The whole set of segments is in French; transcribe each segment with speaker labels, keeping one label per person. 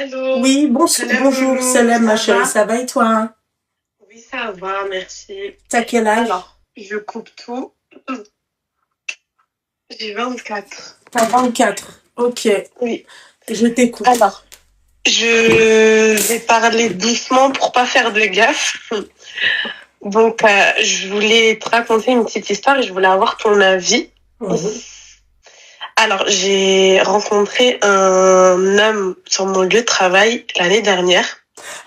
Speaker 1: Allô,
Speaker 2: Oui,
Speaker 1: salam
Speaker 2: bonjour,
Speaker 1: Loulou,
Speaker 2: Salem, ma
Speaker 1: ça
Speaker 2: chérie,
Speaker 1: va?
Speaker 2: ça va et toi, hein?
Speaker 1: Oui, ça va, merci.
Speaker 2: T'as quel âge?
Speaker 1: Alors, je coupe tout. J'ai 24.
Speaker 2: T'as 24. Ok,
Speaker 1: Oui.
Speaker 2: je t'écoute.
Speaker 1: Alors, je vais parler doucement pour pas faire de gaffe. Donc, je voulais te raconter une petite histoire et je voulais avoir ton avis.
Speaker 2: Mhm.
Speaker 1: Alors, j'ai rencontré un homme sur mon lieu de travail l'année dernière.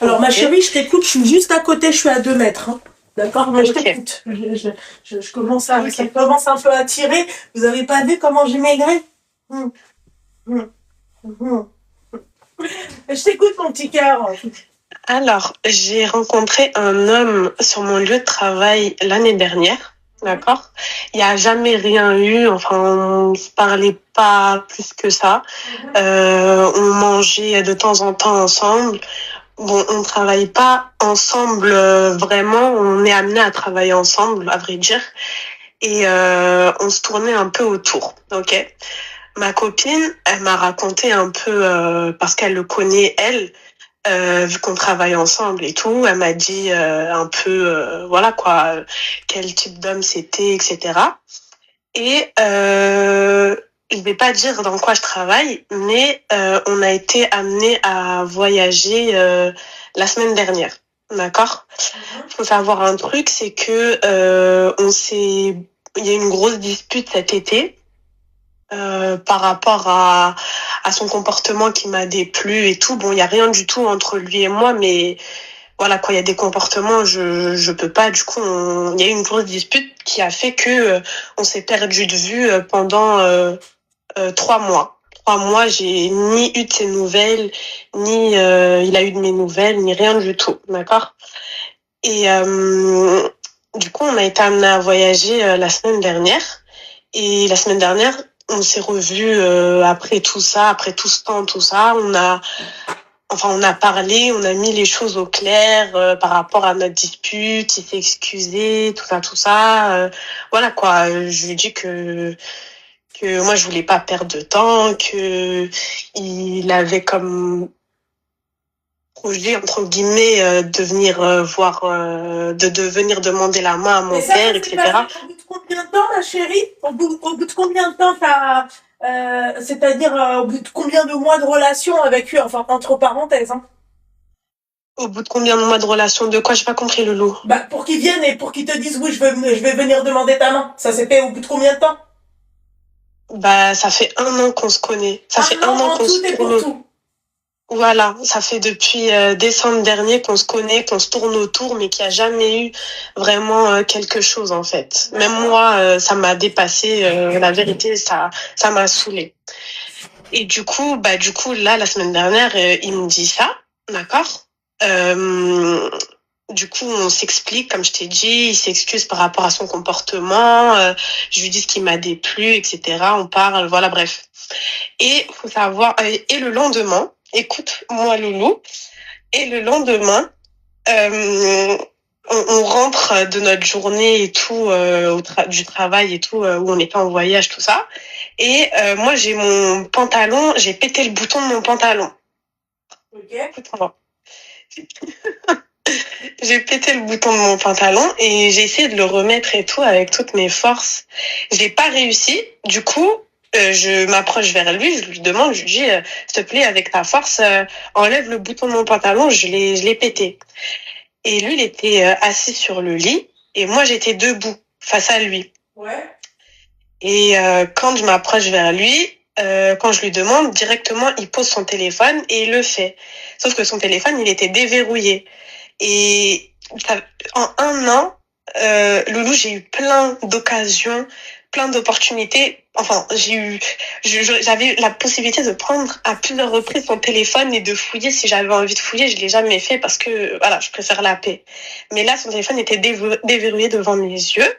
Speaker 2: Alors, ma
Speaker 1: Ok.
Speaker 2: chérie, je t'écoute, je suis juste à côté, je suis à 2 mètres, hein. D'accord, mais je
Speaker 1: Ok.
Speaker 2: t'écoute. Je commence à, ça
Speaker 1: Ok.
Speaker 2: commence un peu à tirer. Vous avez pas vu comment j'ai maigré? Hum, hum, hum. Je t'écoute, mon petit cœur.
Speaker 1: Alors, j'ai rencontré un homme sur mon lieu de travail l'année dernière, d'accord? Il n'y a jamais rien eu, enfin, on se parlait pas plus que ça. On mangeait de temps en temps ensemble. Bon, on travaille pas ensemble vraiment, on est amené à travailler ensemble, à vrai dire. Et on se tournait un peu autour, ok? Ma copine, elle m'a raconté un peu, parce qu'elle le connaît, elle, vu qu'on travaille ensemble et tout, elle m'a dit un peu, voilà quoi, quel type d'homme c'était, etc. Et je vais pas dire dans quoi je travaille, mais on a été amené à voyager la semaine dernière, d'accord? Faut savoir un truc, c'est que il y a eu une grosse dispute cet été par rapport à son comportement qui m'a déplu et tout. Bon, il y a rien du tout entre lui et moi, mais voilà, quand il y a des comportements, je peux pas. Du coup, il y a eu une grosse dispute qui a fait que on s'est perdu de vue pendant 3 mois. 3 mois, j'ai ni eu de ses nouvelles, ni il a eu de mes nouvelles, ni rien du tout, d'accord? Et du coup, on a été amené à voyager la semaine dernière. Et la semaine dernière, on s'est revus après tout ça, après tout ce temps, tout ça. On a parlé, on a mis les choses au clair par rapport à notre dispute. Il s'est excusé, tout ça, tout ça. Voilà quoi. Je lui ai dit que moi je voulais pas perdre de temps, que il avait comme projet entre guillemets de venir voir, de venir demander la main à
Speaker 2: Et
Speaker 1: mon
Speaker 2: ça
Speaker 1: père,
Speaker 2: s'est passé
Speaker 1: etc.
Speaker 2: au bout de combien de temps, ma chérie? Au bout de combien de temps c'est-à-dire au bout de combien de mois de relation avec lui, enfin entre parenthèses, hein?
Speaker 1: Au bout de combien de mois de relation? De quoi? J'ai pas compris, le loup.
Speaker 2: Bah, pour qu'ils viennent et pour qu'ils te disent oui, je vais venir demander ta main. Ça s'est fait au bout de combien de temps?
Speaker 1: Bah, ça fait 1 an qu'on se connaît. Ça fait
Speaker 2: Un
Speaker 1: un
Speaker 2: an
Speaker 1: an
Speaker 2: en
Speaker 1: qu'on
Speaker 2: tout
Speaker 1: se
Speaker 2: et pour
Speaker 1: tourne.
Speaker 2: tout.
Speaker 1: Voilà, ça fait depuis décembre dernier qu'on se connaît, qu'on se tourne autour, mais qu'il n'y a jamais eu vraiment quelque chose en fait. Même
Speaker 2: D'accord.
Speaker 1: moi, ça m'a dépassé. La vérité, ça m'a saoulée. Et du coup, là, la semaine dernière, il me dit ça, d'accord. Euh, du coup, on s'explique, comme je t'ai dit, il s'excuse par rapport à son comportement. Je lui dis ce qui m'a déplu, etc. On parle, voilà, bref. Et faut savoir, et le lendemain, écoute, moi, Loulou, et le lendemain, euh, on rentre de notre journée et tout, du travail et tout, où on était en voyage, tout ça. Et moi, j'ai mon pantalon, j'ai pété le bouton de mon pantalon.
Speaker 2: Ok.
Speaker 1: Écoute-moi. J'ai pété le bouton de mon pantalon et j'ai essayé de le remettre et tout avec toutes mes forces. J'ai pas réussi. Du coup, je m'approche vers lui, je lui demande, je lui dis, s'il te plaît, avec ta force, enlève le bouton de mon pantalon, je l'ai pété. Et lui, il était assis sur le lit et moi, j'étais debout face à lui.
Speaker 2: Ouais.
Speaker 1: Et quand je m'approche vers lui, quand je lui demande, directement, il pose son téléphone et il le fait. Sauf que son téléphone, il était déverrouillé. Et en 1 an, Loulou, j'ai eu plein d'occasions, plein d'opportunités. Enfin, j'avais la possibilité de prendre à plusieurs reprises son téléphone et de fouiller si j'avais envie de fouiller. Je l'ai jamais fait parce que, voilà, je préfère la paix. Mais là, son téléphone était déverrouillé devant mes yeux.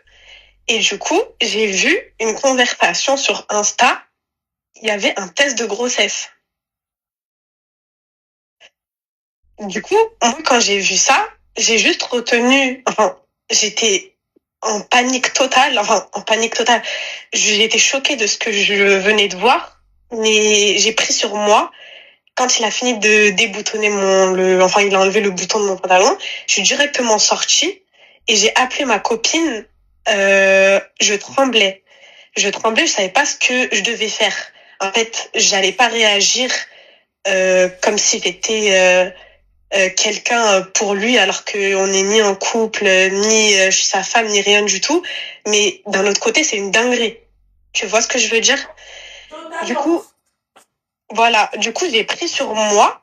Speaker 1: Et du coup, j'ai vu une conversation sur Insta. Il y avait un test de grossesse. Du coup, moi, quand j'ai vu ça, j'ai juste retenu, enfin, j'étais en panique totale, enfin, en panique totale. J'ai été choquée de ce que je venais de voir, mais j'ai pris sur moi quand il a fini de déboutonner enfin, il a enlevé le bouton de mon pantalon, je suis directement sortie et j'ai appelé ma copine. Je tremblais. Je savais pas ce que je devais faire. En fait, j'allais pas réagir comme si j'étais quelqu'un pour lui, alors qu'on n'est ni en couple, ni je suis sa femme, ni rien du tout. Mais d'un autre côté, c'est une dinguerie. Tu vois ce que je veux dire? Du coup, voilà. Du coup, j'ai pris sur moi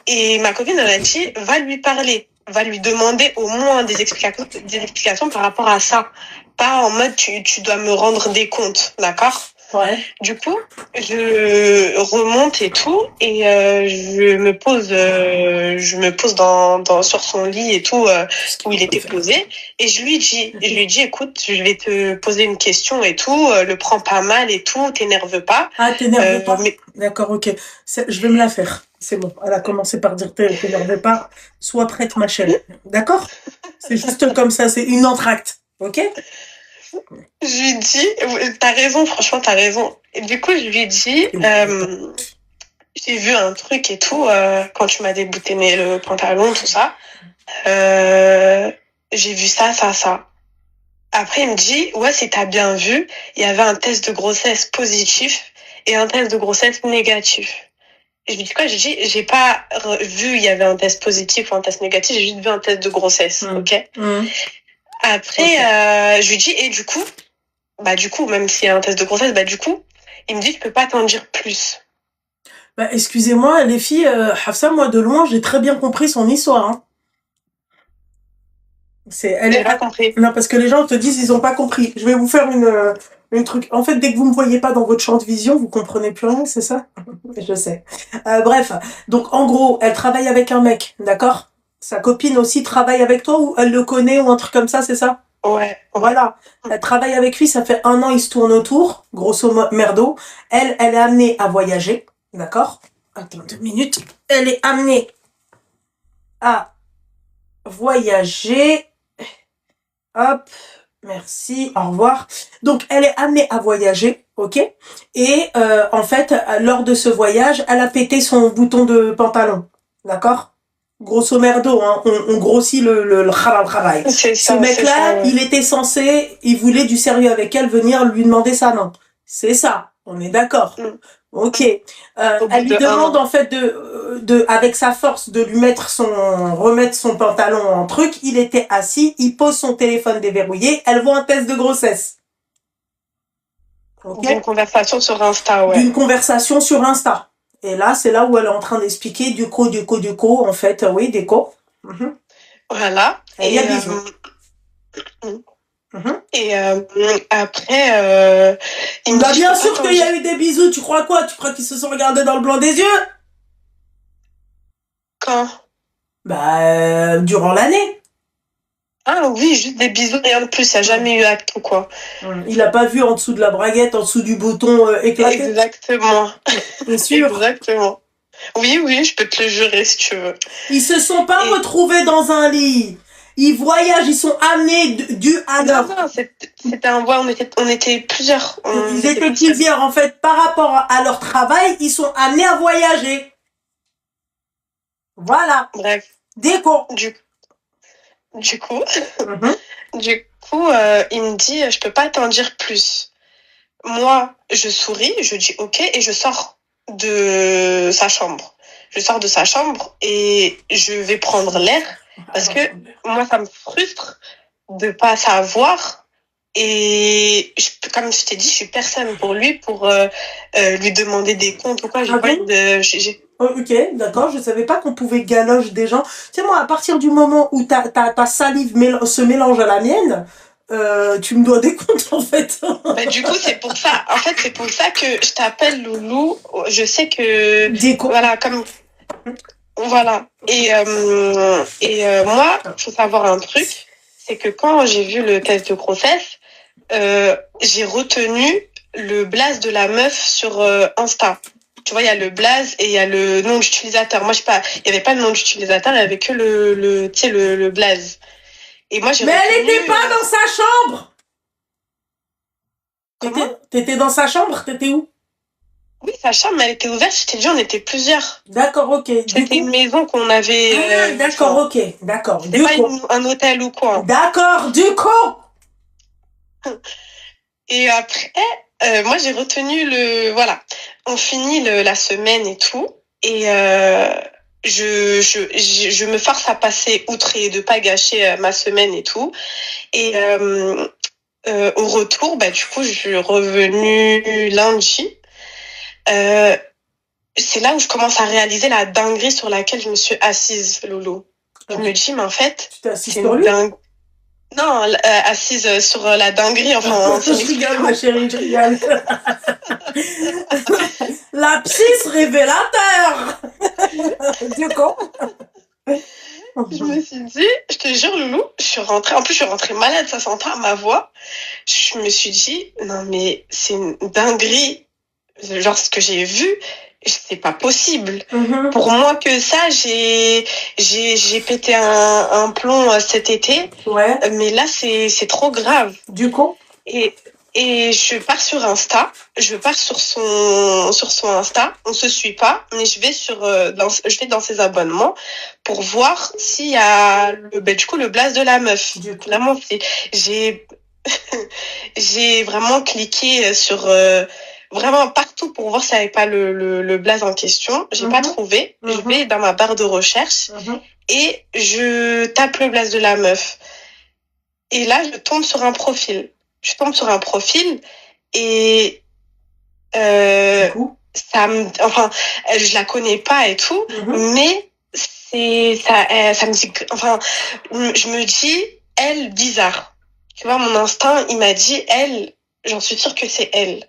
Speaker 1: et ma copine, elle a dit, va lui parler, va lui demander au moins des explications par rapport à ça. Pas en mode, tu dois me rendre des comptes, d'accord?
Speaker 2: Ouais.
Speaker 1: Du coup, je remonte et tout, et je me pose sur son lit et tout, où il était posé, et je lui dis, écoute, je vais te poser une question et tout, le prends pas mal et tout, t'énerve pas.
Speaker 2: Ah, t'énerve pas?
Speaker 1: Mais
Speaker 2: D'accord, ok. Je vais me la faire. C'est bon. Elle a commencé par dire t'énerve pas. Sois prête, ma chérie. D'accord? C'est juste comme ça, c'est une entracte. Ok?
Speaker 1: je lui dis, t'as raison, franchement, t'as raison. Et du coup, je lui dis, j'ai vu un truc et tout, quand tu m'as déboutonné le pantalon, tout ça. J'ai vu ça, ça, ça. Après, il me dit, ouais, si t'as bien vu, il y avait un test de grossesse positif et un test de grossesse négatif. Et je lui dis quoi? J'ai dit, j'ai pas vu il y avait un test positif ou un test négatif, j'ai juste vu un test de grossesse, ok? Après, okay. Je lui dis, et du coup, même s'il y a un test de grossesse, du coup, il me dit, je peux pas t'en dire plus.
Speaker 2: Bah, excusez-moi, les filles, Hafsa, moi, de loin, j'ai très bien compris son histoire, hein.
Speaker 1: J'ai pas compris.
Speaker 2: Non, parce que les gens te disent, ils ont pas compris. Je vais vous faire une truc. En fait, dès que vous me voyez pas dans votre champ de vision, vous comprenez plus rien, c'est ça? Je sais. Bref. Donc, en gros, elle travaille avec un mec, d'accord? Sa copine aussi travaille avec toi ou elle le connaît ou un truc comme ça, c'est ça?
Speaker 1: Ouais.
Speaker 2: Voilà. Elle travaille avec lui, ça fait 1 an, il se tourne autour, grosso merdo. Elle est amenée à voyager, d'accord? Attends 2 minutes. Elle est amenée à voyager. Hop, merci, au revoir. Donc, elle est amenée à voyager, ok? Et en fait, lors de ce voyage, elle a pété son bouton de pantalon, d'accord? Grosso merdo, hein, on grossit le kharal. Ce mec-là, ouais. Il était censé, il voulait du sérieux avec elle, venir lui demander sa main. C'est ça, on est d'accord. Ok. Elle lui demande en fait avec sa force de lui remettre son pantalon en truc. Il était assis, il pose son téléphone déverrouillé. Elle voit un test de grossesse.
Speaker 1: Okay. D'une conversation sur Insta, ouais.
Speaker 2: D'une conversation sur Insta. Et là, c'est là où elle est en train d'expliquer du coup, en fait, oui, déco.
Speaker 1: Voilà.
Speaker 2: Et il y a bisous.
Speaker 1: Et après, il me dit,
Speaker 2: bien sûr qu'il y a eu des bisous. Tu crois quoi? Tu crois qu'ils se sont regardés dans le blanc des yeux?
Speaker 1: Quand?
Speaker 2: Durant l'année.
Speaker 1: Ah oui, juste des bisous, rien de plus. Il n'y a jamais eu acte ou quoi.
Speaker 2: Il a pas vu en dessous de la braguette, en dessous du bouton éclaté.
Speaker 1: Exactement.
Speaker 2: C'est sûr.
Speaker 1: Exactement. Oui, je peux te le jurer si tu veux.
Speaker 2: Ils se sont pas retrouvés dans un lit. Ils voyagent, ils sont amenés du hasard.
Speaker 1: Non, c'était un voie, on était plusieurs.
Speaker 2: Ils étaient plusieurs, en fait, par rapport à leur travail, ils sont amenés à voyager. Voilà.
Speaker 1: Bref.
Speaker 2: Déco.
Speaker 1: Du coup, il me dit, je peux pas t'en dire plus. Moi, je souris, je dis ok, et je sors de sa chambre. Je sors de sa chambre et je vais prendre l'air parce que moi, ça me frustre de pas savoir. Et comme je t'ai dit, je suis personne pour lui, pour lui demander des comptes ou quoi. J'ai pas
Speaker 2: Ok, d'accord, je savais pas qu'on pouvait galoche des gens. Tu sais, moi, à partir du moment où ta salive se mélange à la mienne, tu me dois des comptes, en fait.
Speaker 1: Du coup, c'est pour ça. En fait, c'est pour ça que je t'appelle Loulou. Je sais que...
Speaker 2: Déco.
Speaker 1: Voilà, comme... Voilà. Et moi, faut savoir un truc, c'est que quand j'ai vu le test de grossesse, j'ai retenu le blaze de la meuf sur Insta. Tu vois, il y a le blaze et il y a le nom d'utilisateur. Moi, je sais pas, il y avait pas le nom d'utilisateur, il y avait que le blaze. Et moi,
Speaker 2: Mais elle était pas dans sa chambre! T'étais dans sa chambre? T'étais où?
Speaker 1: Oui, sa chambre, elle était ouverte. Je t'ai dit, on était plusieurs.
Speaker 2: D'accord, ok. Du
Speaker 1: C'était une
Speaker 2: coup.
Speaker 1: maison qu'on avait.
Speaker 2: Ah, d'accord,
Speaker 1: Enfin,
Speaker 2: ok. D'accord.
Speaker 1: c'était
Speaker 2: Du
Speaker 1: pas
Speaker 2: coup.
Speaker 1: un hôtel ou quoi.
Speaker 2: D'accord, du coup.
Speaker 1: Et après, moi, j'ai retenu voilà, on finit la semaine et tout, et je me force à passer outre et de pas gâcher ma semaine et tout. Et au retour, bah, du coup, je suis revenue lundi. Euh, c'est là où je commence à réaliser la dinguerie sur laquelle je me suis assise, Lolo. Je me dis, mais en fait,
Speaker 2: Tu t'es assise
Speaker 1: c'est
Speaker 2: sur
Speaker 1: une
Speaker 2: lui?
Speaker 1: dingue. Non, assise sur la dinguerie, enfin, c'est une
Speaker 2: Je rigole, ma
Speaker 1: expression.
Speaker 2: chérie, je rigole. Lapsus révélateur. Du coup.
Speaker 1: Je me suis dit, je te jure, Loulou, je suis rentrée. En plus, je suis rentrée malade, ça s'entend à ma voix. Je me suis dit, non, mais c'est une dinguerie. Genre, ce que j'ai vu, c'est pas possible.
Speaker 2: Mhm.
Speaker 1: Pour moi, que ça, j'ai pété un plomb cet été.
Speaker 2: Ouais.
Speaker 1: Mais là, c'est trop grave.
Speaker 2: Du coup.
Speaker 1: Et, et je pars sur Insta, je pars sur son Insta, on se suit pas, mais je vais je vais dans ses abonnements pour voir s'il y a du coup, le blaze de la meuf.
Speaker 2: Du coup.
Speaker 1: Vraiment, j'ai, j'ai vraiment cliqué sur, vraiment partout pour voir s'il n'y avait pas le blaze en question. J'ai pas trouvé. Je vais dans ma barre de recherche et je tape le blaze de la meuf. Et là, je tombe sur un profil. Je tombe sur un profil et
Speaker 2: Du coup.
Speaker 1: enfin, je la connais pas et tout, mais ça me dit, enfin, je me dis, elle, bizarre. Tu vois, mon instinct, il m'a dit, elle, j'en suis sûre que c'est elle.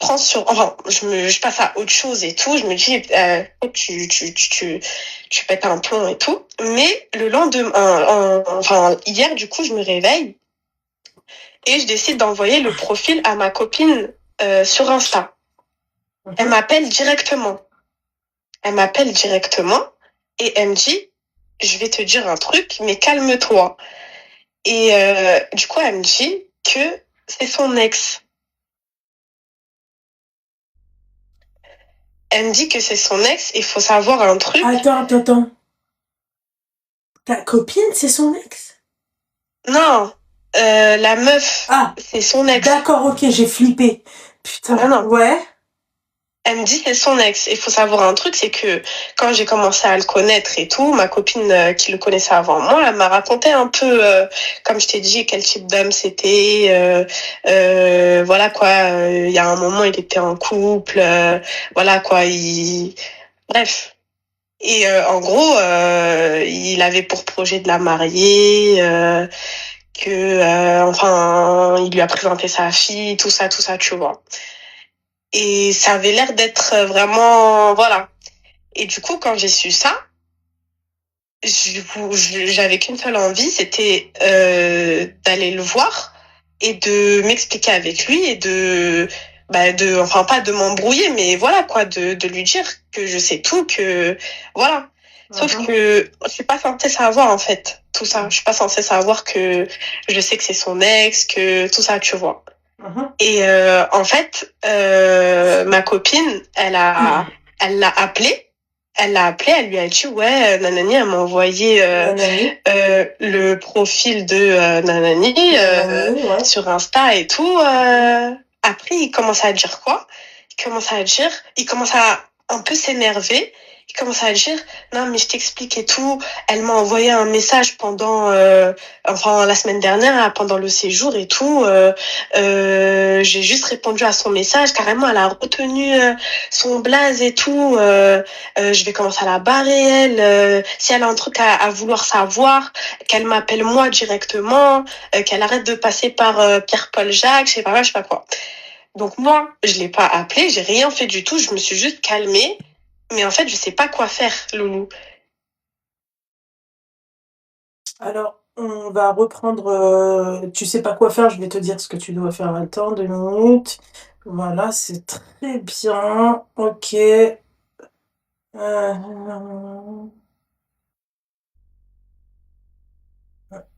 Speaker 1: Enfin, je passe à autre chose et tout. Je me dis, tu pètes un plomb et tout. Mais le lendemain, enfin, hier, du coup, je me réveille et je décide d'envoyer le profil à ma copine sur Insta. Elle m'appelle directement. Elle m'appelle directement et elle me dit, je vais te dire un truc, mais calme-toi. Et du coup, elle me dit que c'est son ex. Elle me dit que c'est son ex et il faut savoir un truc.
Speaker 2: Attends. Ta copine, c'est son ex?
Speaker 1: Non, la meuf, c'est son ex.
Speaker 2: D'accord, ok, j'ai flippé. Putain,
Speaker 1: non.
Speaker 2: Ouais.
Speaker 1: Elle me dit c'est son ex. Il faut savoir un truc, c'est que quand j'ai commencé à le connaître et tout, ma copine qui le connaissait avant moi, elle m'a raconté un peu, comme je t'ai dit, quel type d'homme c'était. Voilà quoi. Il y a un moment, il était en couple. Voilà quoi. Bref. Et en gros, il avait pour projet de la marier. Enfin, il lui a présenté sa fille, tout ça, tu vois. Et ça avait l'air d'être vraiment, voilà. Et du coup, quand j'ai su ça, j'avais qu'une seule envie, c'était d'aller le voir et de m'expliquer avec lui et enfin pas de m'embrouiller, mais voilà quoi, de lui dire que je sais tout, que voilà. Sauf que je suis pas censée savoir en fait tout ça. Je suis pas censée savoir que je sais que c'est son ex, que tout ça, tu vois. Et en fait, ma copine, elle l'a appelé. Elle l'a appelé, elle lui a dit ouais, Nanani, elle m'a envoyé le profil de Nanani sur Insta et tout. Après, il commence à dire quoi? Il commence à un peu s'énerver. Il commence à dire non mais je t'explique et tout. Elle m'a envoyé un message enfin la semaine dernière pendant le séjour et tout. J'ai juste répondu à son message. Carrément, elle a retenu son blaze et tout. Je vais commencer à la barrer elle. Si elle a un truc à vouloir savoir, qu'elle m'appelle moi directement, qu'elle arrête de passer par Pierre-Paul Jacques, je sais pas quoi. Donc moi, je l'ai pas appelé, j'ai rien fait du tout, je me suis juste calmée. Mais en fait, je sais pas quoi faire, Loulou.
Speaker 2: Alors, on va reprendre. Tu sais pas quoi faire, je vais te dire ce que tu dois faire. Attends, 2 minutes. Voilà, c'est très bien. Ok.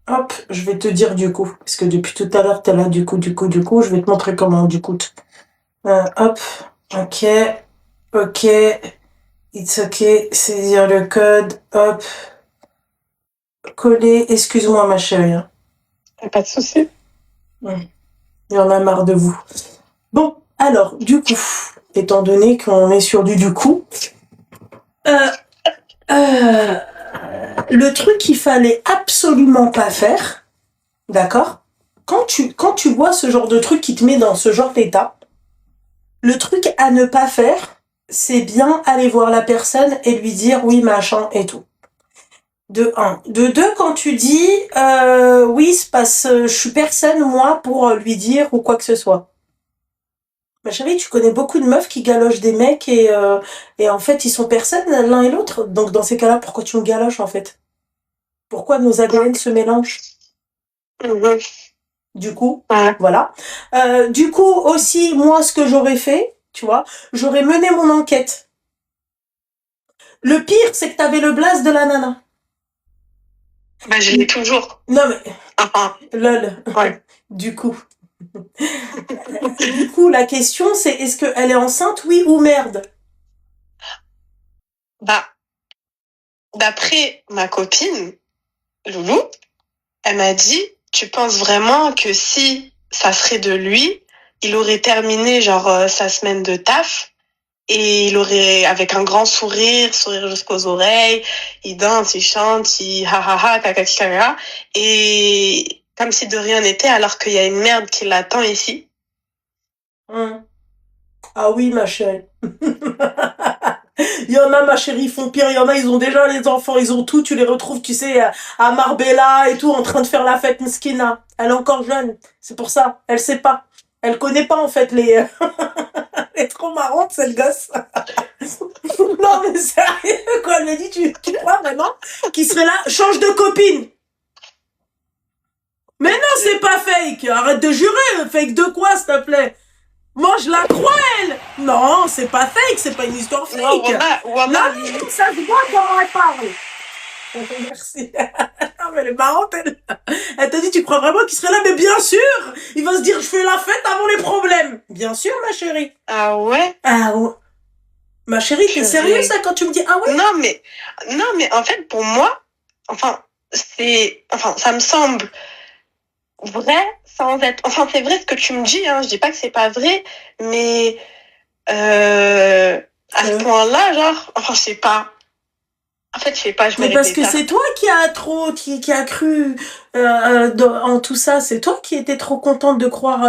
Speaker 2: Hop, je vais te dire du coup. Parce que depuis tout à l'heure, t'es là, du coup. Je vais te montrer comment, du coup. Hop. Ok, ok, it's ok, saisir le code, hop, coller, excuse-moi ma chérie. Hein.
Speaker 1: Pas de souci.
Speaker 2: Il y en a marre de vous. Bon, alors, du coup, étant donné qu'on est sur du coup, euh, euh, le truc qu'il fallait absolument pas faire, d'accord? Quand tu vois ce genre de truc qui te met dans ce genre d'état, le truc à ne pas faire, c'est bien aller voir la personne et lui dire oui, machin et tout. De un. De deux, quand tu dis oui, je suis personne, moi, pour lui dire ou quoi que ce soit. Ma chérie, tu connais beaucoup de meufs qui galochent des mecs et en fait, ils sont personne l'un et l'autre. Donc, dans ces cas-là, pourquoi tu me galoches, en fait? Pourquoi nos ADN se mélangent?
Speaker 1: Mhm.
Speaker 2: Du coup,
Speaker 1: Ouais.
Speaker 2: voilà. Du coup, aussi, moi, ce que j'aurais fait, tu vois, j'aurais mené mon enquête. Le pire, c'est que t'avais le blaze de la nana.
Speaker 1: Bah, je l'ai toujours.
Speaker 2: Non, mais,
Speaker 1: Enfin,
Speaker 2: lol.
Speaker 1: ouais.
Speaker 2: Du coup. Du coup, la question, c'est est-ce qu'elle est enceinte, oui ou merde?
Speaker 1: Bah, d'après ma copine, Loulou, elle m'a dit, tu penses vraiment que si ça serait de lui, il aurait terminé genre sa semaine de taf et il aurait avec un grand sourire, sourire jusqu'aux oreilles, il danse, il chante, il ha ha ha, kakaki kakaka, et comme si de rien n'était alors qu'il y a une merde qui l'attend ici.
Speaker 2: Ah oui, ma chérie. Il y en a, ma chérie, ils font pire. Il y en a, ils ont déjà les enfants, ils ont tout. Tu les retrouves, tu sais, à Marbella et tout, en train de faire la fête, Mskina. Elle est encore jeune. C'est pour ça. Elle sait pas. Elle connaît pas, en fait, les... Elle est trop marrante, cette gosse. Non, mais sérieux, quoi. Elle me dit, tu crois vraiment qu'il serait là? Change de copine. Mais non, c'est pas fake. Arrête de jurer. Fake de quoi, s'il te plaît? Moi, je la crois, elle. Non, c'est pas fake, c'est pas une histoire fake.
Speaker 1: Non,
Speaker 2: Non, ça se voit comment elle parle. Merci. Non, mais elle est marrante, elle. Elle t'a dit, tu crois vraiment qu'il serait là? Mais bien sûr. Il va se dire, je fais la fête avant les problèmes. Bien sûr, ma chérie.
Speaker 1: ah ouais?
Speaker 2: Ah ouais. Ma chérie, t'es sérieuse, ça, quand tu me dis, ah ouais?
Speaker 1: Non, mais en fait, pour moi, enfin, ça me semble vrai sans être, enfin, c'est vrai ce que tu me dis, hein, je dis pas que c'est pas vrai, mais, à ce point-là, genre, enfin, je sais pas. En fait, je sais pas, je
Speaker 2: Mais
Speaker 1: me
Speaker 2: parce que
Speaker 1: répète.
Speaker 2: c'est toi qui a cru en tout ça. C'est toi qui étais trop contente de croire,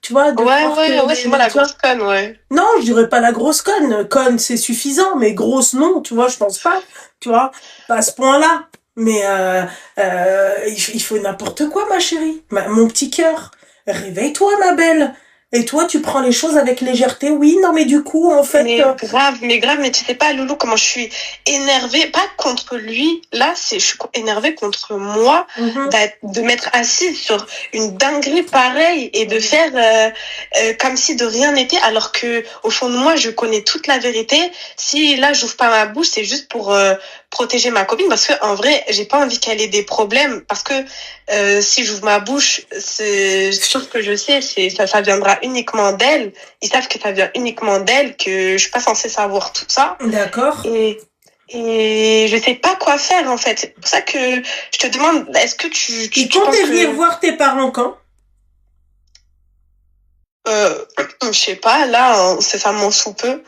Speaker 2: tu vois, de croire que
Speaker 1: Ouais, c'est moi la grosse conne, ouais.
Speaker 2: Non, je dirais pas la grosse conne. Conne, c'est suffisant, mais grosse, non, tu vois, je pense pas. Tu vois, pas à ce point-là. Mais il faut n'importe quoi, ma chérie. Mon petit cœur. Réveille-toi, ma belle. Et toi, tu prends les choses avec légèreté. Oui, non, mais du coup, en fait...
Speaker 1: Mais grave, mais tu sais pas, Loulou, comment je suis énervée, pas contre lui, là, je suis énervée contre moi, de m'être assise sur une dinguerie pareille et de faire comme si de rien n'était, alors que au fond de moi, je connais toute la vérité. Si là, j'ouvre pas ma bouche, c'est juste pour protéger ma copine, parce que en vrai, j'ai pas envie qu'elle ait des problèmes, parce que si j'ouvre ma bouche, c'est chose que je sais, ça viendra uniquement d'elle. Ils savent que ça vient uniquement d'elle, que je suis pas censée savoir tout ça.
Speaker 2: D'accord.
Speaker 1: Et je sais pas quoi faire, en fait. C'est pour ça que je te demande, est-ce que
Speaker 2: tu comptais venir voir tes parents quand?
Speaker 1: Je sais pas, là, incessamment sous peu.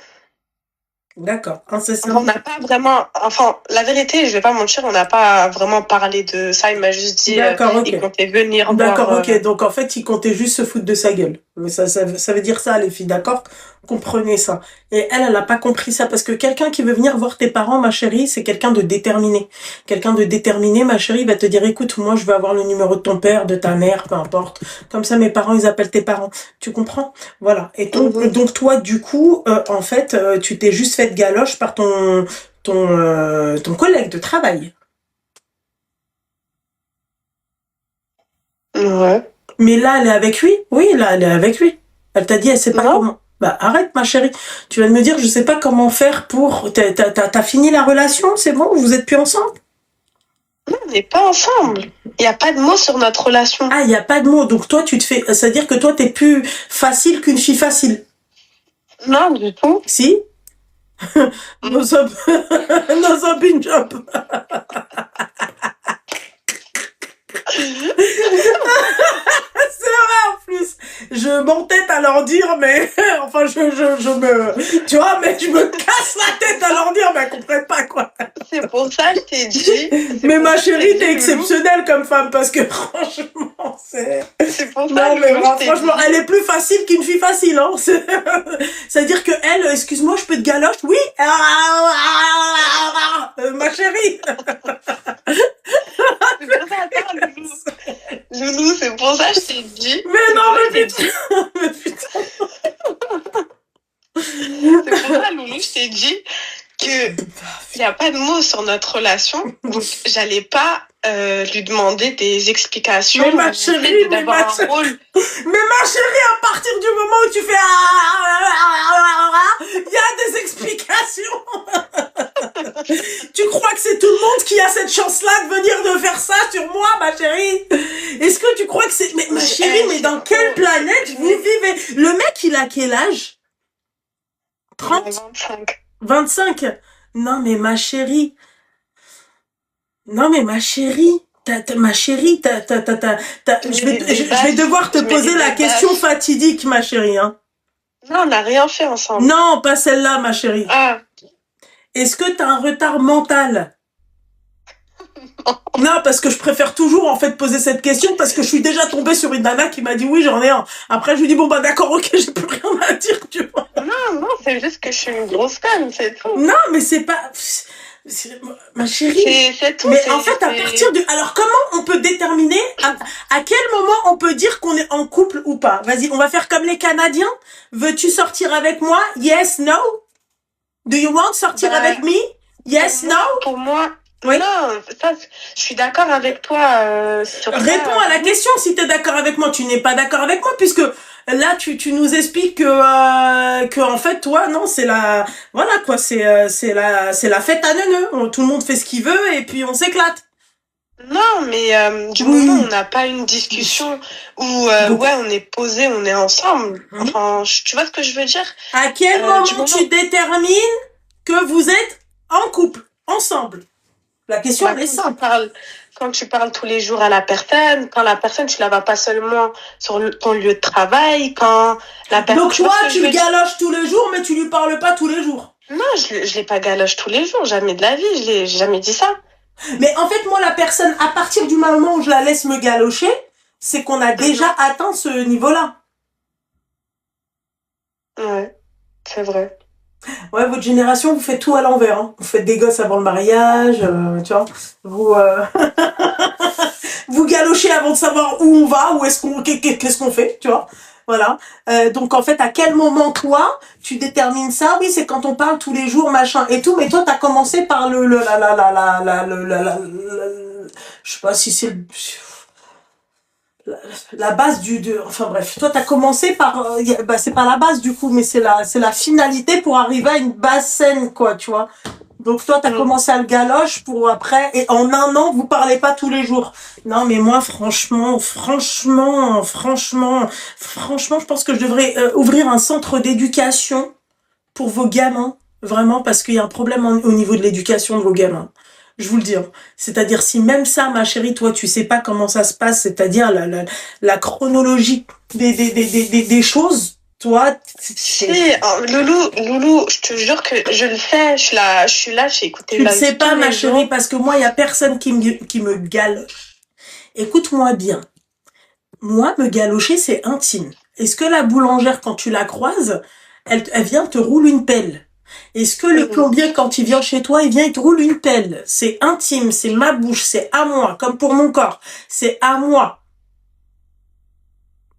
Speaker 2: D'accord.
Speaker 1: On n'a pas vraiment, enfin, la vérité, je vais pas mentir, on n'a pas vraiment parlé de ça. Il m'a juste dit, il comptait venir voir.
Speaker 2: D'accord, ok. Donc en fait, il comptait juste se foutre de sa gueule. Ça veut dire ça, les filles, d'accord? Comprenez ça. Et elle a pas compris ça parce que quelqu'un qui veut venir voir tes parents, ma chérie, c'est quelqu'un de déterminé. Quelqu'un de déterminé, ma chérie, va te dire, écoute, moi, je veux avoir le numéro de ton père, de ta mère, peu importe. Comme ça, mes parents, ils appellent tes parents. Tu comprends? Voilà. Et donc toi, du coup, en fait, tu t'es juste fait galoche par ton collègue de travail.
Speaker 1: Ouais.
Speaker 2: Mais là, elle est avec lui? Oui, là, elle est avec lui. Elle t'a dit, elle sait pas comment. Bah, arrête, ma chérie. Tu vas me dire, je sais pas comment faire pour... T'as fini la relation? C'est bon? Vous êtes plus ensemble?
Speaker 1: Non, on n'est pas ensemble. Il y a pas de mots sur notre relation.
Speaker 2: Ah, il y a pas de mots. Donc toi, tu te fais... C'est-à-dire que toi, t'es plus facile qu'une fille facile.
Speaker 1: Non, du tout.
Speaker 2: Si? Nos up, nos up in job. C'est vrai en plus. Je m'entête à leur dire, mais enfin je me, tu vois, mais je me casse la tête à leur dire, mais elles comprennent pas quoi.
Speaker 1: C'est pour ça que je t'ai dit.
Speaker 2: Mais ma chérie, t'es
Speaker 1: Loulou.
Speaker 2: exceptionnelle comme femme parce que franchement, c'est.
Speaker 1: C'est pour ça
Speaker 2: Non
Speaker 1: que
Speaker 2: mais
Speaker 1: Loulou,
Speaker 2: moi,
Speaker 1: je t'ai
Speaker 2: franchement,
Speaker 1: dit.
Speaker 2: elle est plus facile qu'une fille facile, hein. C'est-à-dire que elle, excuse-moi, je peux te galoche, oui. Ma chérie.
Speaker 1: C'est pour ça, attends, Loulou. Loulou, c'est pour ça que je t'ai dit.
Speaker 2: Mais non,
Speaker 1: C'est
Speaker 2: mais
Speaker 1: pour ça que je t'ai dit.
Speaker 2: putain, mais putain.
Speaker 1: C'est pour ça, Loulou, je t'ai dit que il n'y a pas de mots sur notre relation. Donc, j'allais pas lui demander des explications.
Speaker 2: Mais ma
Speaker 1: ou
Speaker 2: chérie, mais
Speaker 1: d'avoir
Speaker 2: ma
Speaker 1: un
Speaker 2: chérie.
Speaker 1: rôle.
Speaker 2: Mais ma chérie, à partir du moment où tu fais il y a des explications. Tu crois que c'est tout le monde qui a cette chance-là de venir de faire ça sur moi, ma chérie? Est-ce que tu crois que c'est... Mais ma chérie, mais dans quelle planète vous vivez? Le mec, il a quel âge? 30?
Speaker 1: 25.
Speaker 2: 25? Non, mais ma chérie. Non, mais ma chérie. Ma chérie, je vais devoir te poser la question fatidique, ma chérie, hein.
Speaker 1: Non, on n'a rien fait ensemble.
Speaker 2: Non, pas celle-là, ma chérie.
Speaker 1: Ah,
Speaker 2: Est-ce que t'as un retard mental? Non, parce que je préfère toujours, en fait, poser cette question parce que je suis déjà tombée sur une nana qui m'a dit oui, j'en ai un. Après, je lui dis bon, bah, d'accord, ok, j'ai plus rien à dire, tu vois.
Speaker 1: non, c'est juste que je suis une grosse conne, c'est tout.
Speaker 2: Non, mais c'est pas... Ma chérie.
Speaker 1: C'est tout.
Speaker 2: Mais en fait, à partir de... Alors, comment on peut déterminer à quel moment on peut dire qu'on est en couple ou pas? Vas-y, on va faire comme les Canadiens. Veux-tu sortir avec moi? Yes, no? Do you want sortir
Speaker 1: Bah,
Speaker 2: avec me? Yes, no?
Speaker 1: Pour moi,
Speaker 2: Oui.
Speaker 1: non, ça, je suis d'accord avec toi sur ça.
Speaker 2: Réponds à la question si t'es d'accord avec moi. Tu n'es pas d'accord avec moi puisque là tu nous expliques que en fait toi non c'est la voilà quoi c'est la fête à neuneux. Tout le monde fait ce qu'il veut et puis on s'éclate.
Speaker 1: Non, mais du
Speaker 2: Oui.
Speaker 1: moment où on n'a pas une discussion où
Speaker 2: Donc-
Speaker 1: ouais on est posé, on est ensemble.
Speaker 2: Mhm.
Speaker 1: Enfin, tu vois ce que je veux dire?
Speaker 2: À quel
Speaker 1: Du
Speaker 2: moment
Speaker 1: moment-
Speaker 2: tu détermines que vous êtes en couple ensemble? La question
Speaker 1: Bah,
Speaker 2: elle est simple.
Speaker 1: quand tu parles tous les jours à la personne, quand la personne tu la vois pas seulement sur ton lieu de travail, quand la personne.
Speaker 2: Donc
Speaker 1: vois
Speaker 2: toi
Speaker 1: ce que je
Speaker 2: tu
Speaker 1: veux
Speaker 2: le
Speaker 1: dire?
Speaker 2: galoches tous les jours mais tu lui parles pas tous les jours.
Speaker 1: Non, je l'ai pas galoche tous les jours, jamais de la vie, j'ai jamais dit ça.
Speaker 2: Mais en fait, moi, la personne, à partir du moment où je la laisse me galocher, c'est qu'on a déjà atteint ce niveau-là.
Speaker 1: Ouais, c'est vrai.
Speaker 2: Ouais, votre génération, vous faites tout à l'envers. Hein. Vous faites des gosses avant le mariage, tu vois. Vous, vous galochez avant de savoir où on va, où est-ce qu'on, qu'est-ce qu'on fait, tu vois. Voilà. Donc en fait, à quel moment toi, tu détermines ça? Oui, c'est quand on parle tous les jours, machin et tout. Mais toi, t'as commencé par je sais pas si c'est la base enfin bref, toi t'as commencé par c'est pas la base du coup mais c'est la finalité pour arriver à une base saine quoi tu vois. Donc toi t'as commencé à le galoche pour après et en un an vous parlez pas tous les jours. Non mais moi franchement je pense que je devrais ouvrir un centre d'éducation pour vos gamins vraiment parce qu'il y a un problème au niveau de l'éducation de vos gamins. Je vous le dis. C'est-à-dire, si même ça, ma chérie, toi, tu sais pas comment ça se passe, c'est-à-dire la chronologie des choses, toi,
Speaker 1: Si, Loulou, je te jure que je le fais, je suis là, j'ai écouté
Speaker 2: tu
Speaker 1: la
Speaker 2: le sais
Speaker 1: vie
Speaker 2: pas,
Speaker 1: tous
Speaker 2: ma
Speaker 1: les
Speaker 2: chérie,
Speaker 1: jours.
Speaker 2: parce que moi, il y a personne qui me galoche. Écoute-moi bien. Moi, me galocher, c'est intime. Est-ce que la boulangère, quand tu la croises, elle vient te roule une pelle? Est-ce que le plombier, quand il vient chez toi, il vient, il te roule une pelle? C'est intime, c'est ma bouche, c'est à moi, comme pour mon corps. C'est à moi.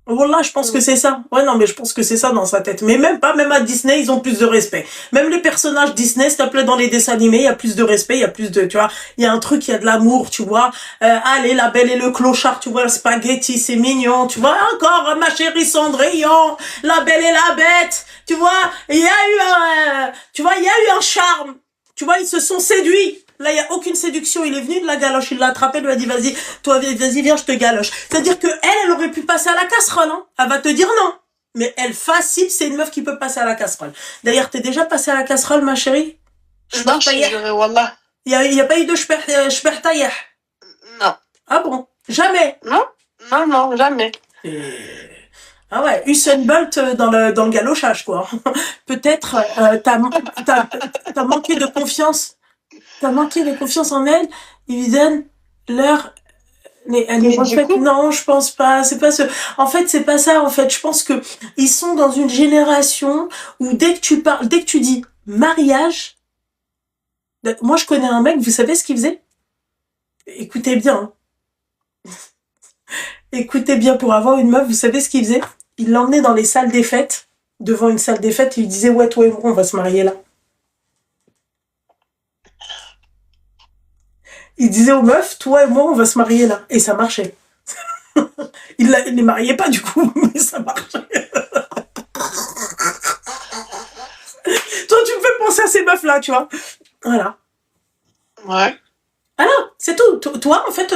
Speaker 2: Voilà, je pense que c'est ça. Ouais, non, mais je pense que c'est ça dans sa tête. Mais même pas, même à Disney, ils ont plus de respect. Même les personnages Disney, s'il te plaît, dans les dessins animés, il y a plus de respect, il y a plus de, tu vois, il y a un truc, il y a de l'amour, tu vois. Allez, la belle et le clochard, tu vois, le spaghetti, c'est mignon, tu vois. Encore, ma chérie Cendrillon, la belle et la bête, tu vois. Il y a eu tu vois, il y a eu un charme. Tu vois, ils se sont séduits. Là, il n'y a aucune séduction. Il est venu de la galoche, il l'a attrapé, il lui a dit, vas-y, viens, je te galoche. C'est-à-dire que elle aurait pu passer à la casserole, hein. Elle va te dire non. Mais elle facile, c'est une meuf qui peut passer à la casserole. D'ailleurs, t'es déjà passée à la casserole, ma chérie?
Speaker 1: Non, je te jure, wallah.
Speaker 2: Y a pas eu de shpertaïah?
Speaker 1: Non.
Speaker 2: Ah bon? Jamais?
Speaker 1: Non, non, non, jamais.
Speaker 2: Ah ouais, Usain Bolt dans le galochage, quoi. Peut-être t'as manqué de confiance. T'as manqué de confiance en elle. Ils lui donnent leur... Mais en
Speaker 1: du
Speaker 2: fait,
Speaker 1: coup,
Speaker 2: non, je pense pas. C'est pas ce. En fait, c'est pas ça. En fait, je pense que ils sont dans une génération où dès que tu parles, dès que tu dis mariage, moi je connais un mec. Vous savez ce qu'il faisait? Écoutez bien. Hein. Écoutez bien, pour avoir une meuf, vous savez ce qu'il faisait? Il l'emmenait dans les salles des fêtes, devant une salle des fêtes, il lui disait ouais, toi et moi, on va se marier là. Il disait aux meufs, toi et moi, on va se marier là. Et ça marchait. Il les mariait pas du coup, mais ça marchait. Toi, tu me fais penser à ces meufs-là, tu vois. Voilà.
Speaker 1: ouais.
Speaker 2: Ah non, c'est tout. Toi, en fait,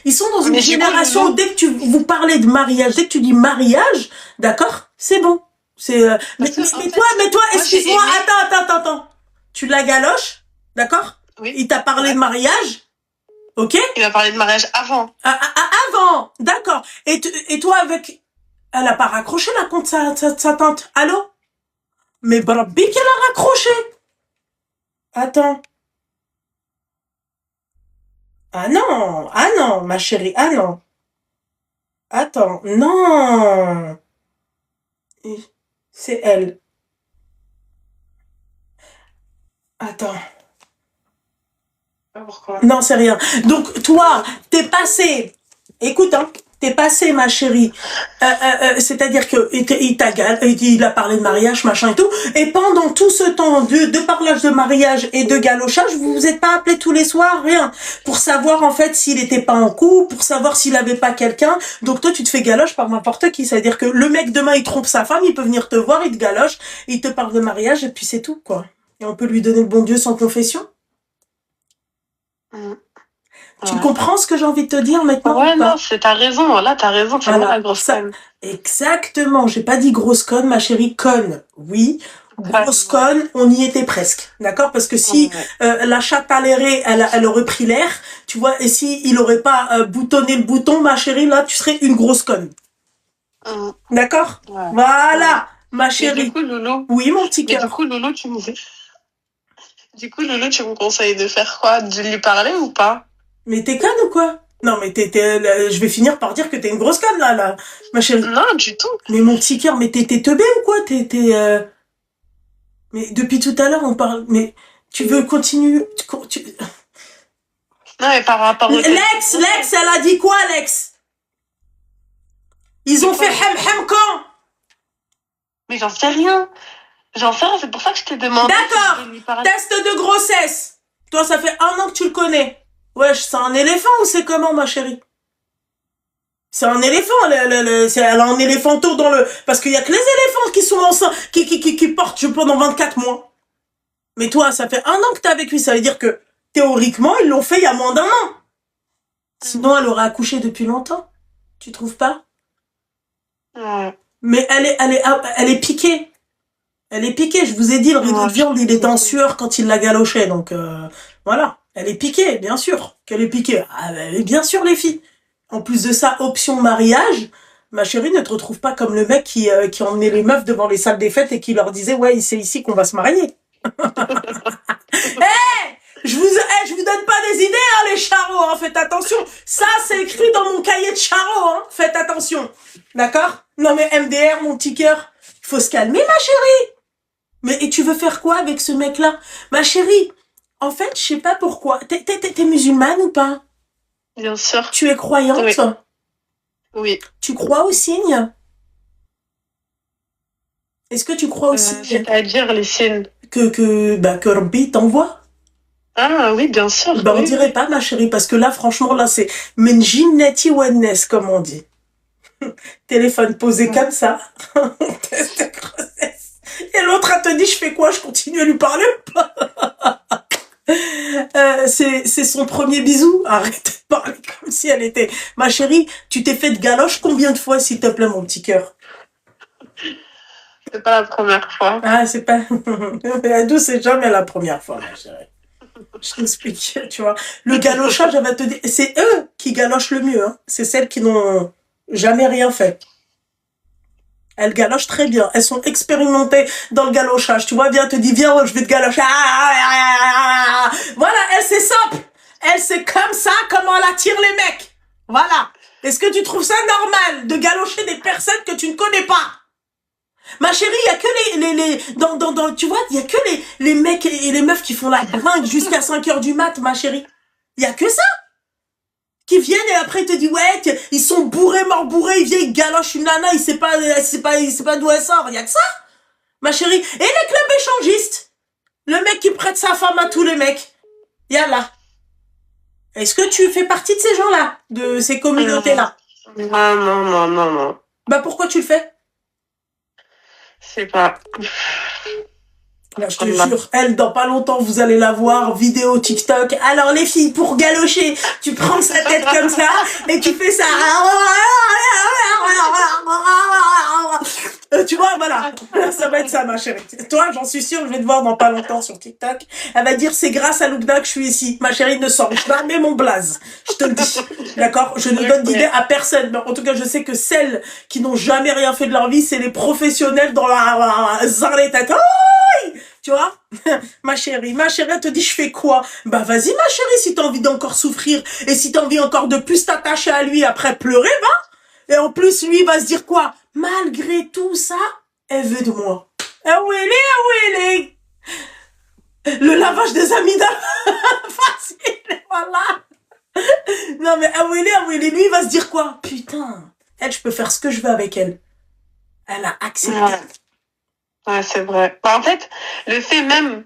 Speaker 2: ils sont dans une
Speaker 1: Mais du coup,
Speaker 2: génération où
Speaker 1: Loulou,
Speaker 2: dès que vous parlez de mariage, dès que tu dis mariage, d'accord, c'est bon. C'est
Speaker 1: parce que, en fait,
Speaker 2: mais toi,
Speaker 1: moi, j'ai
Speaker 2: excuse-moi,
Speaker 1: aimé.
Speaker 2: attends. Tu la galoches, d'accord?
Speaker 1: Oui.
Speaker 2: Il t'a parlé
Speaker 1: Ouais.
Speaker 2: de mariage, ok?
Speaker 1: Il m'a parlé de mariage avant.
Speaker 2: Avant, d'accord. Et toi, avec... Elle a pas raccroché la compte sa tante. Allô? Mais Brabbi qu'elle a raccroché. Attends. Ah non, ma chérie, ah non. Attends, non. C'est elle. Attends.
Speaker 1: Pourquoi?
Speaker 2: Non, c'est rien. Donc, toi, t'es passé. Écoute, hein. T'es passé, ma chérie. C'est-à-dire que il a parlé de mariage, machin et tout. Et pendant tout ce temps de parlage de mariage et de galochage, vous vous êtes pas appelés tous les soirs, rien. Pour savoir, en fait, s'il était pas en couple, pour savoir s'il avait pas quelqu'un. Donc, toi, tu te fais galoche par n'importe qui. C'est-à-dire que le mec, demain, il trompe sa femme, il peut venir te voir, il te galoche, il te parle de mariage, et puis c'est tout, quoi. Et on peut lui donner le bon Dieu sans confession.
Speaker 1: Mm.
Speaker 2: Tu
Speaker 1: Ouais.
Speaker 2: comprends ce que j'ai envie de te dire maintenant
Speaker 1: Ouais,
Speaker 2: ou pas?
Speaker 1: non, t'as raison. Là, t'as raison. C'est moi
Speaker 2: Voilà,
Speaker 1: la grosse
Speaker 2: ça,
Speaker 1: conne.
Speaker 2: exactement. J'ai pas dit grosse conne, ma chérie, conne. Oui, grosse
Speaker 1: Ouais.
Speaker 2: conne, on y était presque, d'accord? Parce que si
Speaker 1: Ouais.
Speaker 2: la chatte à l'aéré, elle aurait pris l'air, tu vois, et si il aurait pas boutonné le bouton, ma chérie, là, tu serais une grosse conne,
Speaker 1: Mm.
Speaker 2: d'accord?
Speaker 1: Ouais. Ouais.
Speaker 2: Voilà, ma
Speaker 1: Mais du
Speaker 2: chérie.
Speaker 1: coup, Loulou,
Speaker 2: Oui, mon petit
Speaker 1: mais du
Speaker 2: cœur.
Speaker 1: coup, Loulou, du coup, Loulou, tu me conseilles de faire quoi? De lui parler ou pas?
Speaker 2: Mais t'es conne ou quoi? Non, mais je vais finir par dire que t'es une grosse conne, là, ma chérie.
Speaker 1: Non, du tout.
Speaker 2: Mais mon petit cœur, mais t'es teubé ou quoi? Mais depuis tout à l'heure, on parle. Mais tu veux continuer
Speaker 1: Non, mais par rapport au...
Speaker 2: Lex, elle a dit quoi, Lex? Ils ont fait hem quand?
Speaker 1: Mais j'en sais rien. J'en sais rien, c'est pour ça que je t'ai demandé
Speaker 2: D'accord.
Speaker 1: si je vais lui parler.
Speaker 2: Test de grossesse. Toi, ça fait 1 an que tu le connais. Wesh, c'est un éléphant ou c'est comment, ma chérie? C'est un éléphant, elle a un éléphanto dans le... Parce qu'il y a que les éléphants qui sont enceints, qui portent pendant 24 mois. Mais toi, ça fait 1 an que t'es avec lui, ça veut dire que, théoriquement, ils l'ont fait il y a moins d'1 an. Sinon, elle aurait accouché depuis longtemps. Tu trouves pas?
Speaker 1: Ouais.
Speaker 2: Mais elle est piquée. Elle est piquée. Je vous ai dit, le rideau de viande, il était en sueur quand il la galochait. Donc, voilà. Elle est piquée, bien sûr. Qu'elle est piquée. Ah, bien sûr, les filles. En plus de ça, option mariage, ma chérie ne te retrouve pas comme le mec qui emmenait les meufs devant les salles des fêtes et qui leur disait, ouais, c'est ici qu'on va se marier. Hey! Je vous donne pas des idées, hein, les charros, hein, faites attention. Ça, c'est écrit dans mon cahier de charros, hein, faites attention. D'accord? Non, mais MDR, mon petit cœur, il faut se calmer, ma chérie. Mais, et tu veux faire quoi avec ce mec-là? Ma chérie, en fait, je sais pas pourquoi. T'es musulmane ou pas?
Speaker 1: Bien sûr.
Speaker 2: Tu es croyante?
Speaker 1: Oui. Oui.
Speaker 2: Tu crois aux signes? Est-ce que tu crois aux signes?
Speaker 1: C'est-à-dire les signes.
Speaker 2: Que Rabbi t'envoie?
Speaker 1: Ah oui, bien sûr.
Speaker 2: Ben,
Speaker 1: oui.
Speaker 2: on dirait pas, ma chérie, parce que là, franchement, là, c'est menjinnati wellness, comme on dit. Téléphone posé comme ça. Test de grossesse. Et l'autre, elle te dit, je fais quoi? Je continue à lui parler ou pas? C'est son premier bisou. Arrête de parler comme si elle était... Ma chérie, tu t'es fait de galoche combien de fois, s'il te plaît, mon petit cœur?
Speaker 1: C'est pas la première fois.
Speaker 2: Ah, c'est pas... D'où c'est jamais la première fois, ma chérie. Je t'explique, tu vois. Le galochage, elle va te dire... C'est eux qui galochent le mieux, hein. C'est celles qui n'ont jamais rien fait. Elles galochent très bien. Elles sont expérimentées dans le galochage. Tu vois, bien, te dit, viens, je vais te galocher. Voilà, elle, c'est simple. Elle, c'est comme ça, comment elle attire les mecs. Voilà. Est-ce que tu trouves ça normal de galocher des personnes que tu ne connais pas? Ma chérie, il y a que tu vois, il y a que les mecs et les meufs qui font la bringue jusqu'à 5 heures du mat, ma chérie. Il y a que ça. Qui viennent et après ils te disent, ouais, ils sont bourrés, morts bourrés, ils viennent, ils galochent une nana, il sait pas d'où elle sort. Il y a que ça, ma chérie. Et les clubs échangistes. Le mec qui prête sa femme à tous les mecs. Yallah. Est-ce que tu fais partie de ces gens-là, de ces communautés-là?
Speaker 1: Non.
Speaker 2: Bah pourquoi tu le fais?
Speaker 1: Je sais pas.
Speaker 2: Là, je te jure, elle, dans pas longtemps, vous allez la voir, vidéo TikTok. Alors, les filles, pour galocher, tu prends sa tête comme ça, et tu fais ça. Tu vois, voilà. Ça va être ça, ma chérie. Toi, j'en suis sûre, je vais te voir dans pas longtemps sur TikTok. Elle va dire, c'est grâce à Loubna que je suis ici. Ma chérie, ne sort jamais mon blaze. Je te le dis. D'accord? Je ne donne d'idée à personne. Mais en tout cas, je sais que celles qui n'ont jamais rien fait de leur vie, c'est les professionnels dans la zarletata. Tu vois? Ma chérie, elle te dit, je fais quoi? Bah, vas-y, ma chérie, si t'as envie d'encore souffrir, et si t'as envie encore de plus t'attacher à lui après pleurer, va. Et en plus, lui, il va se dire quoi? Malgré tout ça, elle veut de moi. Ah oui, le lavage des amygdales. Facile, voilà. Non, mais ah oui, lui, il va se dire quoi? Putain, elle, je peux faire ce que je veux avec elle. Elle a accepté.
Speaker 1: Ouais, c'est vrai. Bah, en fait, le fait même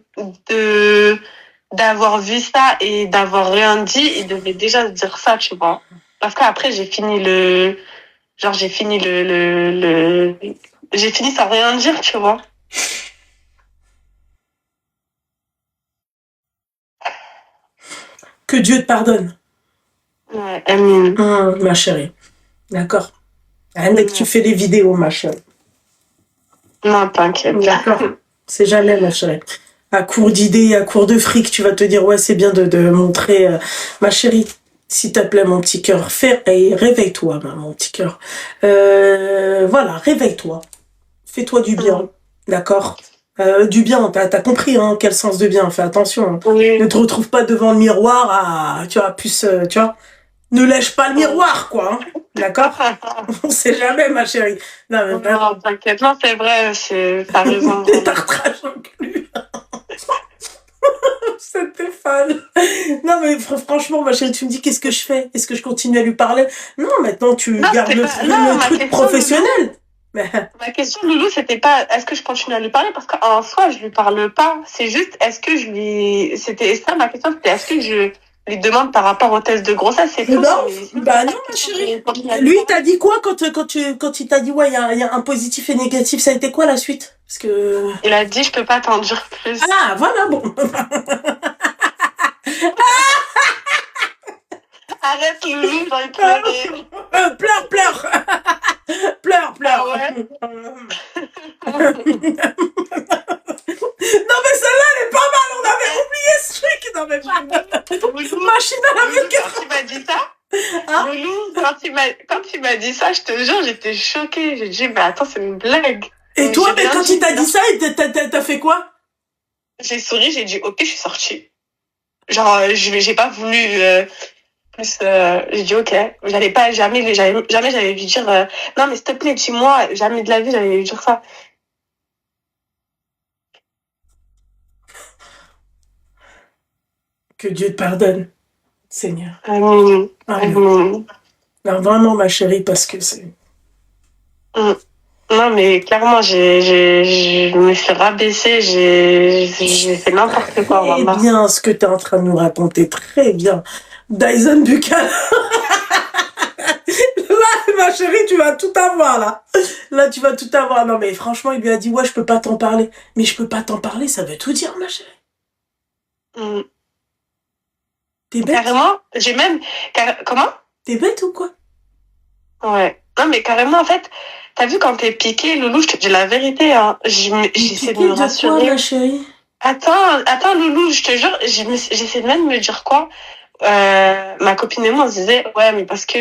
Speaker 1: d'avoir vu ça et d'avoir rien dit, il devait déjà se dire ça, tu vois. Parce qu'après, j'ai fini j'ai fini sans rien dire, tu vois.
Speaker 2: Que Dieu te pardonne.
Speaker 1: Ouais, Amine.
Speaker 2: Ma chérie. D'accord. Dès que tu fais les vidéos, ma chérie.
Speaker 1: Non, t'inquiète.
Speaker 2: D'accord. C'est jamais, ma chérie. À court d'idées, à court de fric, tu vas te dire, ouais, c'est bien de montrer. Ma chérie, s'il te plaît, mon petit cœur, réveille-toi, mon petit cœur. Voilà, réveille-toi. Fais-toi du bien. D'accord? Du bien, t'as compris, hein, quel sens de bien. Fais attention. Hein.
Speaker 1: Oui.
Speaker 2: Ne te retrouve pas devant le miroir tu vois, plus, tu vois. Ne lèche pas le miroir, quoi. Hein. D'accord? On sait jamais, ma chérie.
Speaker 1: Non, t'inquiète. Non, c'est vrai, t'as raison.
Speaker 2: Des tartrages inclus. Stéphane. Non, mais franchement, ma chérie, tu me dis, qu'est-ce que je fais? Est-ce que je continue à lui parler? Non, maintenant, tu gardes le truc professionnel.
Speaker 1: Mais... Ma question, Loulou, c'était pas est-ce que je continue à lui parler? Parce qu'en soi, je lui parle pas. C'est juste, est-ce que je lui. C'était ça ma question, c'était est-ce que je lui demande par rapport au test de grossesse? C'est tout.
Speaker 2: Non, bah non, ma chérie. Lui, il t'a dit quoi quand il t'a dit, ouais, il y a un positif et négatif? Ça a été quoi la suite? Parce que.
Speaker 1: Il a dit, je peux pas t'en dire plus.
Speaker 2: Ah, voilà, bon.
Speaker 1: Arrête, Loulou, j'ai pleuré.
Speaker 2: Pleure. Pleure.
Speaker 1: Ah ouais.
Speaker 2: Non, mais celle-là, elle est pas mal. On avait oublié ce truc. Non, mais machine à laver.
Speaker 1: Quand tu m'as dit ça, hein? Loulou, quand tu m'as dit ça, je te jure, j'étais choquée. J'ai dit, mais attends, c'est une blague.
Speaker 2: Et toi, mais quand il t'a dit ça, t'as fait quoi?
Speaker 1: J'ai souri, j'ai dit, ok, je suis sortie. Genre, j'ai pas voulu... plus j'ai dit ok, jamais j'allais lui dire non mais s'il te plaît dis-moi, jamais de la vie j'allais lui dire ça.
Speaker 2: Que Dieu te pardonne, Seigneur.
Speaker 1: Amen. Amen.
Speaker 2: Non, vraiment ma chérie, parce que c'est...
Speaker 1: Non mais clairement je me suis rabaissée, j'ai fait n'importe quoi.
Speaker 2: Très bien ce que tu es en train de nous raconter, très bien. Dyson Buchanan. Là, ma chérie, tu vas tout avoir, là. Là, tu vas tout avoir. Non, mais franchement, il lui a dit, ouais, je peux pas t'en parler. Mais je peux pas t'en parler, ça veut tout dire, ma chérie.
Speaker 1: T'es bête? Carrément, comment?
Speaker 2: T'es bête ou quoi?
Speaker 1: Ouais. Non, mais carrément, en fait, t'as vu quand t'es piqué, Loulou, je te dis la vérité, hein. J'essaie de
Speaker 2: Piqué
Speaker 1: me
Speaker 2: de quoi, ma
Speaker 1: rassurer.
Speaker 2: chérie?
Speaker 1: Attends, Loulou, je te jure, j'essaie de même me dire quoi. Ma copine et moi, on se disait, ouais, mais parce que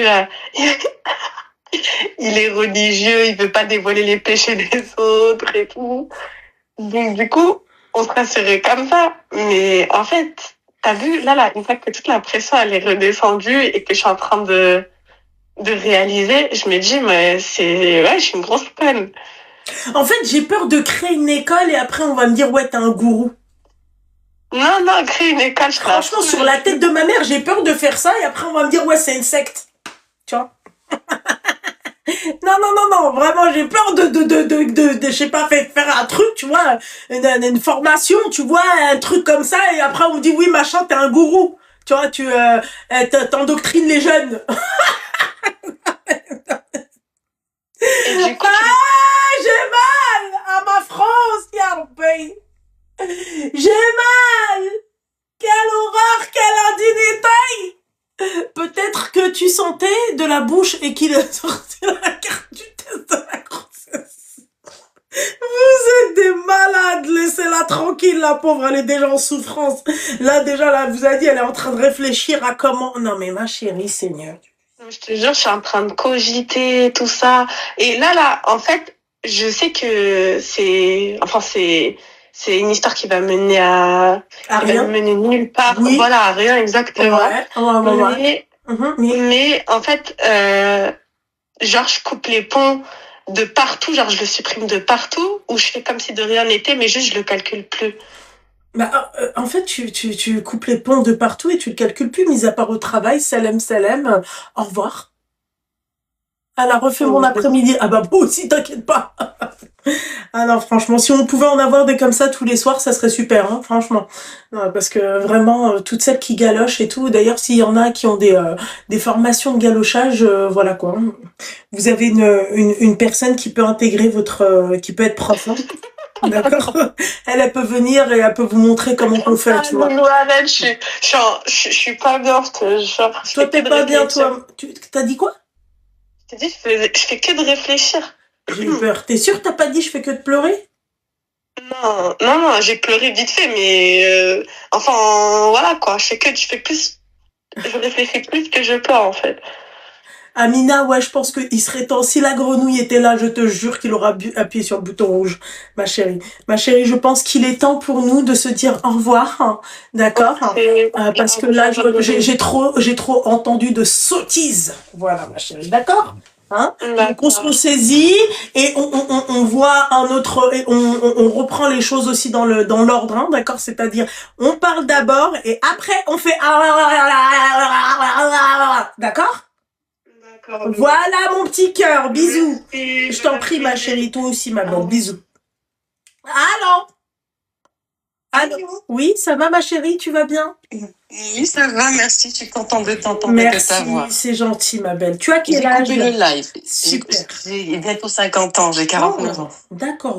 Speaker 1: il est religieux, il veut pas dévoiler les péchés des autres et tout. Donc, du coup, on se rassurait comme ça. Mais en fait, t'as vu, là, une fois que toute la pression, elle est redescendue et que je suis en train de réaliser, je me dis, mais ouais, je suis une grosse conne.
Speaker 2: En fait, j'ai peur de créer une école et après on va me dire ouais, t'es un gourou.
Speaker 1: Non, non, créer une école, je serais la
Speaker 2: Franchement, sur la tête de ma mère, j'ai peur de faire ça et après on va me dire ouais, c'est une secte. Tu vois? Non, non, non, non, vraiment, j'ai peur je sais pas, faire un truc, tu vois, une formation, tu vois, un truc comme ça, et après on me dit, oui, machin, t'es un gourou. Tu vois, t'endoctrines les jeunes.
Speaker 1: Et du coup,
Speaker 2: J'ai mal à ma France, Yarbé. J'ai mal. Quelle horreur, quelle indignité. Peut-être que tu sentais de la bouche et qu'il a sorti la carte du test de la grossesse. Vous êtes des malades, laissez-la tranquille, la pauvre, elle est déjà en souffrance. Là, déjà, là, vous a dit, elle est en train de réfléchir à comment... Non, mais ma chérie, Seigneur.
Speaker 1: je te jure, je suis en train de cogiter, tout ça. Et là, en fait, je sais que c'est une histoire qui va mener qui va
Speaker 2: rien.
Speaker 1: me mener nulle part.
Speaker 2: Oui.
Speaker 1: Voilà, à rien exactement.
Speaker 2: Ouais.
Speaker 1: Mais en fait, genre, je coupe les ponts de partout, genre, je le supprime de partout, ou je fais comme si de rien n'était, mais juste, je le calcule plus.
Speaker 2: Bah, en fait, tu coupes les ponts de partout et tu le calcules plus, mis à part au travail, salem, au revoir. Elle a refait mon après-midi. Ah bah, moi aussi, t'inquiète pas. Ah non, franchement, si on pouvait en avoir des comme ça tous les soirs, ça serait super, hein, franchement. Non, parce que vraiment, toutes celles qui galochent et tout, d'ailleurs, s'il y en a qui ont des formations de galochage, voilà quoi. Vous avez une personne qui peut intégrer qui peut être prof, hein. D'accord. Elle peut venir et elle peut vous montrer comment on fait, tu vois.
Speaker 1: Arrête, je suis pas bien, je te jure.
Speaker 2: Toi, t'es pas bien, toi. T'as dit quoi?
Speaker 1: Je t'ai dit, je fais que de réfléchir.
Speaker 2: J'ai eu peur. T'es sûre que t'as pas dit je fais que de pleurer?
Speaker 1: Non, j'ai pleuré vite fait, mais enfin, voilà quoi. Je réfléchis plus que je pleure en fait.
Speaker 2: Amina, ouais, je pense qu'il serait temps. Si la grenouille était là, je te jure qu'il aura appuyé sur le bouton rouge, ma chérie. Ma chérie, je pense qu'il est temps pour nous de se dire au revoir, hein, d'accord? Parce que là, j'ai trop entendu de sottises. Voilà, ma chérie, d'accord? Hein? Donc on se ressaisit et on voit un autre, et on reprend les choses aussi dans l'ordre, hein, d'accord? C'est-à-dire, on parle d'abord et après on fait d'accord? Voilà mon petit cœur, bisous. Je t'en prie ma chérie, toi aussi ma belle, bisous. Allô? Allô? Oui, ça va ma chérie, tu vas bien?
Speaker 3: Oui, ça va, merci, je suis contente de t'entendre et de ta voix.
Speaker 2: Merci, c'est gentil ma belle. Tu as quel âge?
Speaker 3: J'ai coupé le live.
Speaker 2: Super.
Speaker 3: J'ai bientôt 50 ans, j'ai 49 ans.
Speaker 2: D'accord.